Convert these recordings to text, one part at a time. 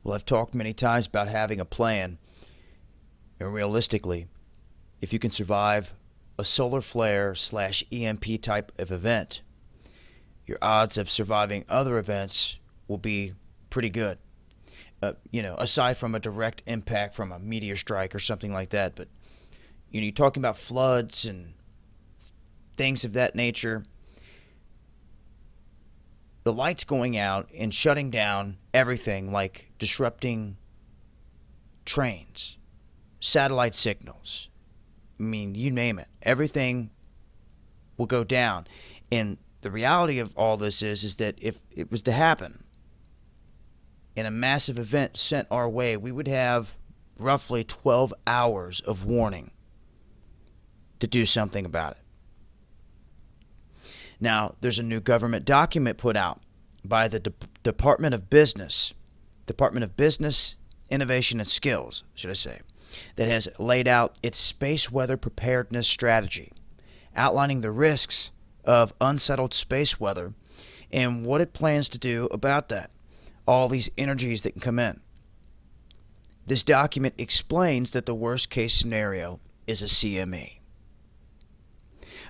Well, I've talked many times about having a plan, and realistically, if you can survive a solar flare slash EMP type of event, your odds of surviving other events will be pretty good. Aside from a direct impact from a meteor strike or something like that. But you're talking about floods and things of that nature. The lights going out and shutting down everything, like disrupting trains, satellite signals. I mean, you name it. Everything will go down. And the reality of all this is that if it was to happen in a massive event sent our way, we would have roughly 12 hours of warning to do something about it. Now, there's a new government document put out by the Department of Business, Innovation and Skills, should I say, that has laid out its space weather preparedness strategy, outlining the risks of unsettled space weather and what it plans to do about that, all these energies that can come in. This document explains that the worst case scenario is a CME,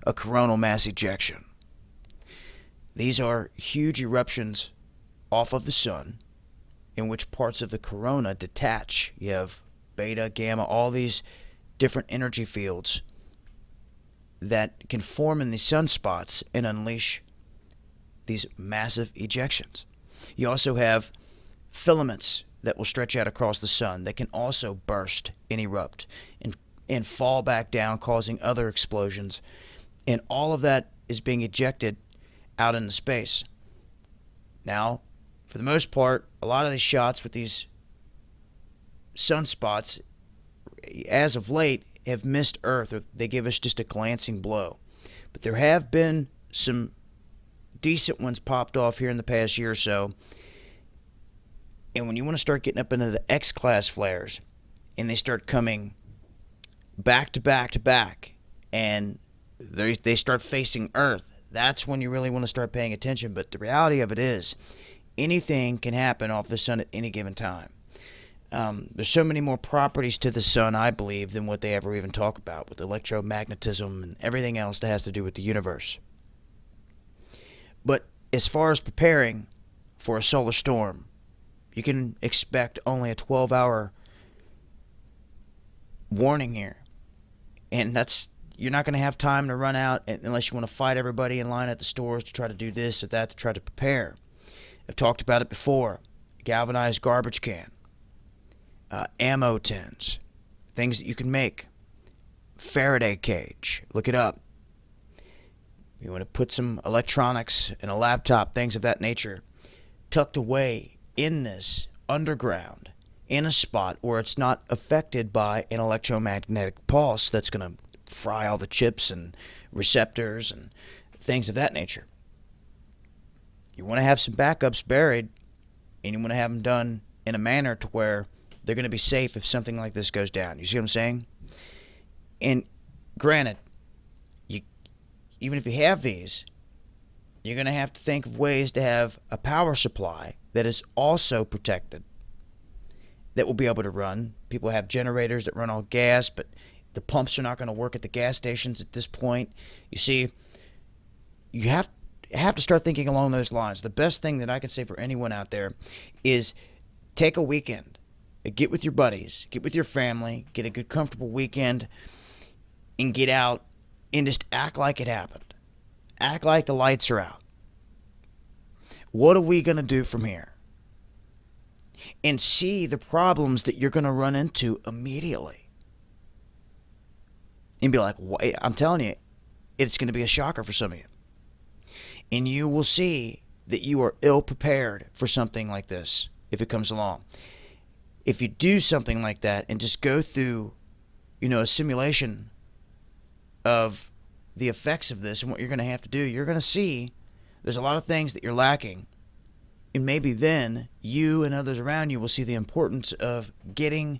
a coronal mass ejection. These are huge eruptions off of the sun in which parts of the corona detach. You have beta, gamma, all these different energy fields that can form in these sunspots and unleash these massive ejections. You also have filaments that will stretch out across the sun that can also burst and erupt and fall back down, causing other explosions. And all of that is being ejected out into space. Now, for the most part, a lot of these shots with these sunspots, as of late, have missed Earth, or they give us just a glancing blow. But there have been some decent ones popped off here in the past year or so. And when you want to start getting up into the X-class flares, and they start coming back to back to back, and they start facing Earth, that's when you really want to start paying attention. But the reality of it is, anything can happen off the sun at any given time. There's so many more properties to the sun, I believe, than what they ever even talk about with electromagnetism and everything else that has to do with the universe. But as far as preparing for a solar storm, you can expect only a 12-hour warning here. And you're not going to have time to run out unless you want to fight everybody in line at the stores to try to do this or that to try to prepare. I've talked about it before. Galvanized garbage can, ammo tins, things that you can make, Faraday cage, look it up. You want to put some electronics in a laptop, things of that nature, tucked away in this underground in a spot where it's not affected by an electromagnetic pulse that's going to fry all the chips and receptors and things of that nature. You want to have some backups buried, and you want to have them done in a manner to where they're going to be safe if something like this goes down. You see what I'm saying? And granted, even if you have these, you're going to have to think of ways to have a power supply that is also protected, that will be able to run. People have generators that run on gas, but the pumps are not going to work at the gas stations at this point. You see, you have to start thinking along those lines. The best thing that I can say for anyone out there is take a weekend. Get with your buddies. Get with your family. Get a good, comfortable weekend. And get out and just act like it happened. Act like the lights are out. What are we going to do from here? And see the problems that you're going to run into immediately. And be like, I'm telling you, it's going to be a shocker for some of you. And you will see that you are ill prepared for something like this if it comes along. If you do something like that and just go through, a simulation of the effects of this and what you're going to have to do, you're going to see there's a lot of things that you're lacking. And maybe then you and others around you will see the importance of getting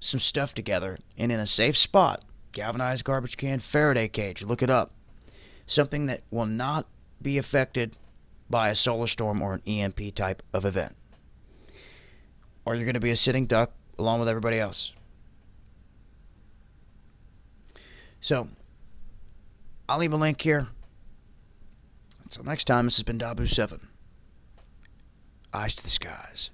some stuff together and in a safe spot. Galvanized garbage can, Faraday cage, look it up. Something that will not be affected by a solar storm or an EMP type of event. or you're going to be a sitting duck along with everybody else. So, I'll leave a link here. Until next time, this has been Dabu7. Eyes to the skies.